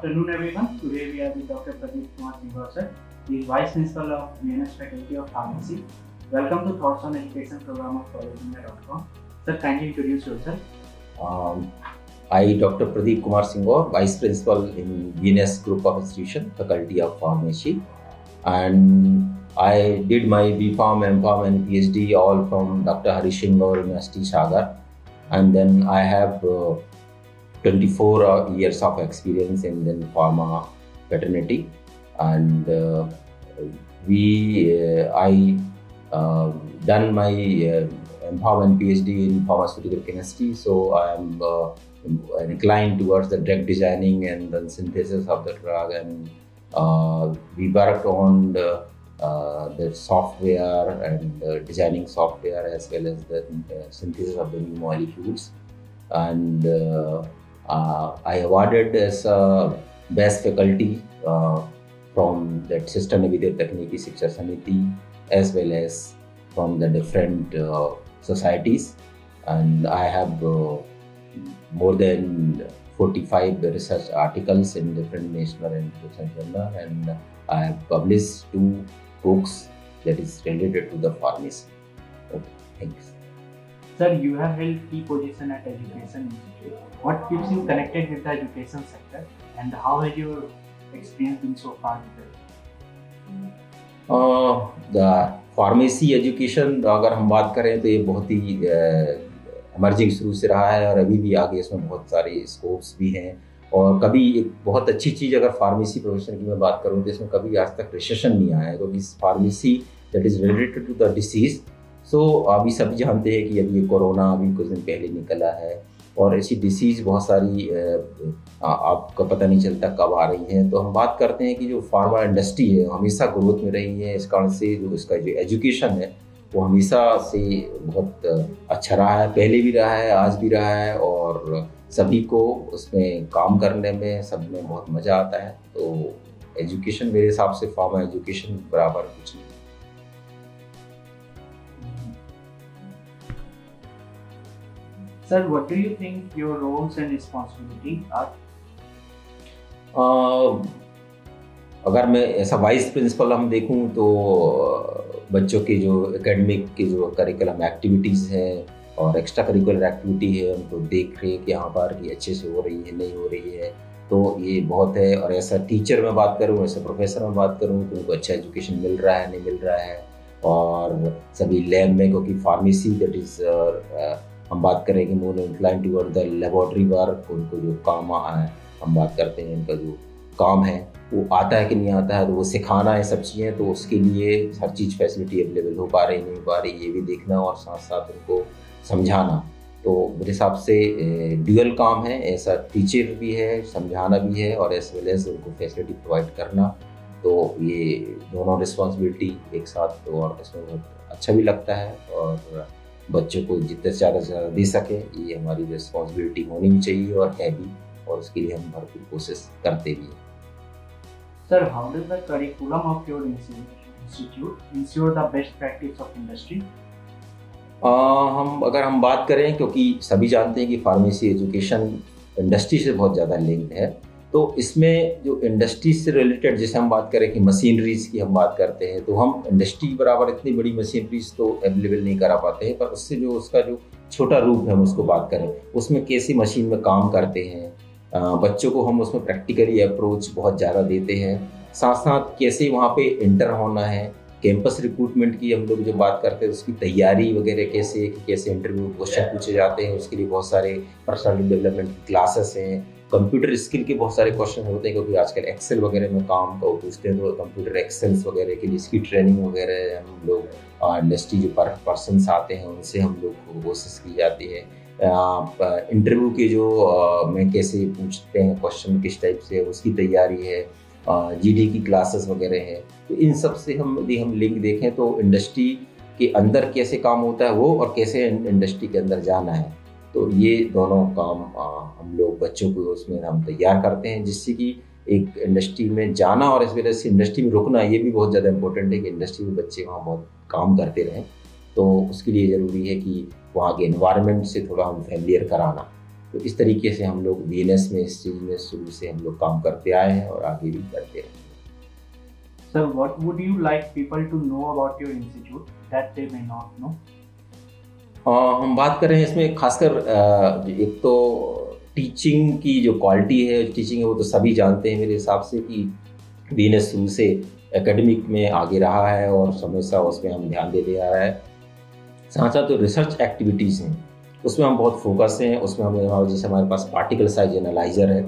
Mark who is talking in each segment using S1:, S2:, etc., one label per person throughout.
S1: afternoon, everyone. Today we are with Dr. Pradeep Kumar Singh, sir. He is Vice Principal of BNS Faculty of Pharmacy. Welcome to Thoughts on Education program of collegeindia.com. Sir, kindly introduce yourself.
S2: I, Dr. Pradeep Kumar Singh, Vice Principal in BNS Group of Institution, Faculty of Pharmacy, and I did my BPharm, MPharm and PhD all from Dr. Hari Singh University, Sagar, and then I have 24 years of experience in pharma fraternity, and I done my MPharm and PhD in pharmaceutical chemistry, so I am inclined towards the drug designing and the synthesis of the drug, and we worked on the software and designing software as well as the synthesis of the new molecules, and I awarded as best faculty from that System Vidya Technique Shiksha Samiti as well as from the different societies, and I have more than 45 research articles in different national and international journals, and I have published 2 books that is related to the pharmacy. Okay, thanks.
S1: Sir, you have held key position at Education Institute. What keeps you connected with the education sector, and how has your experience been so far with it?
S2: The pharmacy education अगर हम बात करें तो ये बहुत ही emerging शुरू से रहा है, और अभी भी आगे इसमें बहुत सारे स्कोप्स भी हैं। और कभी एक बहुत अच्छी चीज़ अगर फार्मेसी प्रोफेशन की मैं बात करूँ तो इसमें कभी आज तक रिसेशन नहीं आया है, क्योंकि pharmacy that is related to the disease. So अभी सभी जानते हैं कि अभी ये कोरोना अभी कुछ दिन पहले निकला है, और ऐसी डिसीज़ बहुत सारी आपका पता नहीं चलता कब आ रही हैं। तो हम बात करते हैं कि जो फार्मा इंडस्ट्री है हमेशा ग्रोथ में रही है, इस कारण से जो इसका जो एजुकेशन है वो हमेशा से बहुत अच्छा रहा है, पहले भी रहा है, आज भी रहा है, और सभी को उसमें काम करने में सब में बहुत मज़ा आता है। तो एजुकेशन मेरे हिसाब से फार्मा एजुकेशन बराबर कुछ नहीं।
S1: Sir, what do you think your roles and responsibilities are?
S2: अगर मैं ऐसा वाइस प्रिंसिपल हम देखूं तो बच्चों के जो एकेडमिक के जो करिकुलम एक्टिविटीज़ हैं और एक्स्ट्रा करिकुलर एक्टिविटी है उनको देख रेख यहाँ पर कि अच्छे से हो रही है नहीं हो रही है, तो ये बहुत है। और ऐसा टीचर में बात करूँ, ऐसा प्रोफेसर में बात करूँ तो उनको अच्छा एजुकेशन मिल रहा है नहीं मिल रहा है। और सभी लैब में, क्योंकि फार्मेसी दैट इज़ हम बात करें कि more incline toward the laboratory work, उनको जो काम हम बात करते हैं इनका जो काम है वो आता है कि नहीं आता है, तो वो सिखाना है सब चीज़ें, तो उसके लिए हर चीज़ फैसिलिटी अवेलेबल हो पा रही नहीं हो पा रही ये भी देखना, और साथ साथ उनको समझाना। तो मेरे हिसाब से ड्यूअल काम है, ऐसा टीचर भी है, समझाना भी है, और एज वेल एज उनको फैसिलिटी प्रोवाइड करना। तो ये दोनों रिस्पॉन्सिबिलिटी एक साथ, तो और इसमें बहुत अच्छा भी लगता है, और बच्चों को जितने से ज़्यादा दे सके ये हमारी रिस्पॉन्सिबिलिटी होनी भी चाहिए और है भी, और उसके लिए हम भरपूर कोशिश करते भी हैं।
S1: Sir, how does the curriculum of your institute ensure the best practice of industry?
S2: अगर हम बात करें, क्योंकि सभी जानते हैं कि फार्मेसी एजुकेशन इंडस्ट्री से बहुत ज़्यादा लिंक्ड है, तो इसमें जो इंडस्ट्री से रिलेटेड जैसे हम बात करें कि मशीनरीज की हम बात करते हैं, तो हम इंडस्ट्री बराबर इतनी बड़ी मशीनरीज तो अवेलेबल नहीं करा पाते हैं, पर उससे जो उसका जो छोटा रूप है हम उसको बात करें, उसमें कैसी मशीन में काम करते हैं, बच्चों को हम उसमें प्रैक्टिकली अप्रोच बहुत ज़्यादा देते हैं, साथ साथ कैसे वहाँ पे इंटर होना है, कैंपस रिक्रूटमेंट की हम लोग जो बात करते हैं उसकी तैयारी वगैरह कैसे इंटरव्यू क्वेश्चन पूछे जाते हैं, उसके लिए बहुत सारे पर्सनल डेवलपमेंट की क्लासेस हैं, कंप्यूटर स्किल के बहुत सारे क्वेश्चन होते हैं, क्योंकि आजकल एक्सेल वगैरह में काम तो पूछते हैं, तो कंप्यूटर एक्सेल्स वगैरह के लिए इसकी ट्रेनिंग वगैरह हम लोग इंडस्ट्री जो पर्सनस आते हैं उनसे हम लोग को कोशिश की जाती है। इंटरव्यू के जो में कैसे पूछते हैं क्वेश्चन किस टाइप से, उसकी तैयारी है, जीडी की क्लासेस वगैरह है। तो इन सब से यदि हम लिंक देखें तो इंडस्ट्री के अंदर कैसे काम होता है वो, और कैसे इंडस्ट्री के अंदर जाना है, तो ये दोनों काम हम लोग बच्चों को उसमें हम तैयार करते हैं, जिससे कि एक इंडस्ट्री में जाना और इस वजह से इंडस्ट्री में रुकना ये भी बहुत ज़्यादा इंपॉर्टेंट है कि इंडस्ट्री में बच्चे वहाँ बहुत काम करते रहें। तो उसके लिए ज़रूरी है कि वहाँ के एनवायरनमेंट से थोड़ा हम फैमिलियर कराना, तो इस तरीके से हम लोग BNS में इस चीज़ में शुरू से हम लोग काम करते आए हैं और आगे भी करते रहेंगे।
S1: Sir, what would you like people to know about your institute that they may not know?
S2: हम बात कर रहे हैं इसमें खासकर एक तो टीचिंग की जो क्वालिटी है, टीचिंग है, वो तो सभी जानते हैं मेरे हिसाब से कि BNS शुरू से एकेडमिक में आगे रहा है और हमेशा उसमें हम ध्यान देते आ रहा है। साथ साथ जो रिसर्च एक्टिविटीज़ हैं उसमें हम बहुत फोकस हैं। उसमें जैसे हमारे पास पार्टिकल साइज एनालाइज़र है,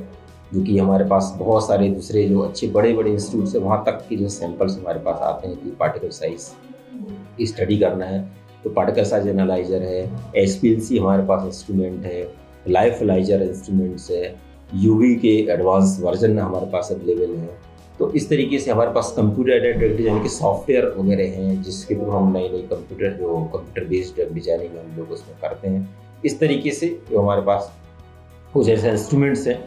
S2: जो कि हमारे पास बहुत सारे दूसरे जो अच्छे बड़े बड़े इंस्टीट्यूट है वहाँ तक के जो सैंपल्स हमारे पास आते हैं कि पार्टिकल साइज की स्टडी करना है तो पार्टिकल साइज एनालाइज़र है, HPLC हमारे पास इंस्ट्रूमेंट है, लाइफलाइजर इंस्ट्रूमेंट्स है, UV के एडवांस वर्जन हमारे पास अवेलेबल है। तो इस तरीके से हमारे पास कंप्यूटर एडेड ड्रग डिजाइन के सॉफ्टवेयर वगैरह हैं जिसके थ्रू हम नई नई कंप्यूटर बेस्ड ड्रग डिजाइनिंग हम लोग उसमें करते हैं। इस तरीके से जो हमारे पास कुछ ऐसे इंस्ट्रूमेंट्स हैं,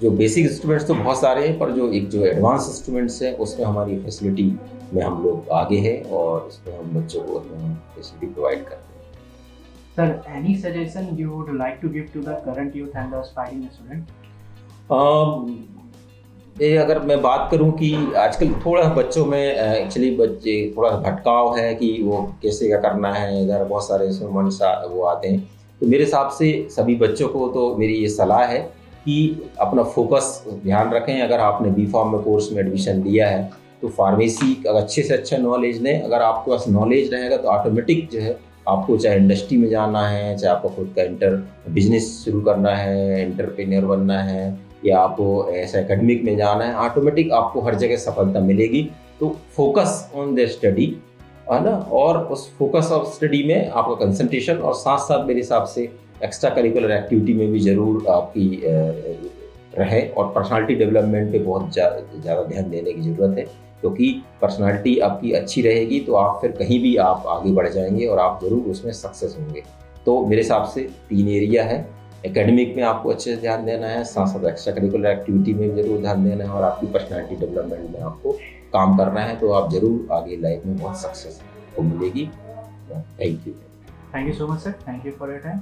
S2: जो बेसिक इंस्ट्रूमेंट्स तो बहुत सारे हैं पर जो एडवांस इंस्ट्रूमेंट्स हैं उसमें हमारी फैसिलिटी में हम लोग आगे हैं और इसमें हम बच्चों को फैसिलिटी प्रोवाइड करते हैं।
S1: Sir, any suggestion you would like to give to the current youth and the aspiring student?
S2: ये अगर मैं बात करूं कि आजकल थोड़ा बच्चों में एक्चुअली बच्चे थोड़ा भटकाव है कि वो कैसे क्या करना है, इधर बहुत सारे मन वो आते हैं। तो मेरे हिसाब से सभी बच्चों को तो मेरी ये सलाह है कि अपना फोकस ध्यान रखें। अगर आपने B.Pharm में कोर्स में एडमिशन लिया है तो फार्मेसी का अच्छे से अच्छा नॉलेज लें। अगर आपके पास नॉलेज रहेगा तो ऑटोमेटिक जो है आपको चाहे इंडस्ट्री में जाना है, चाहे आपको खुद का बिजनेस शुरू करना है, एंटरप्रेन्योर बनना है या आपको ऐसा एकेडमिक में जाना है, ऑटोमेटिक आपको हर जगह सफलता मिलेगी। तो फोकस ऑन द स्टडी है ना, और उस फोकस ऑफ स्टडी में आपका कंसंट्रेशन और साथ साथ मेरे हिसाब से एक्स्ट्रा करिकुलर एक्टिविटी में भी ज़रूर आपकी रहे और पर्सनालिटी डेवलपमेंट पे बहुत ज़्यादा ध्यान देने की ज़रूरत है, क्योंकि पर्सनालिटी आपकी अच्छी रहेगी तो आप फिर कहीं भी आप आगे बढ़ जाएंगे और आप ज़रूर उसमें सक्सेस होंगे। तो मेरे हिसाब से 3 एरिया है, एकेडमिक में आपको अच्छे से ध्यान देना है, साथ साथ एक्स्ट्रा करिकुलर एक्टिविटी में भी ज़रूर ध्यान देना है और आपकी पर्सनालिटी डेवलपमेंट में आपको काम करना है, तो आप ज़रूर आगे लाइफ में बहुत सक्सेस को मिलेगी। Thank you.
S1: Thank you so much, sir. Thank you for your time.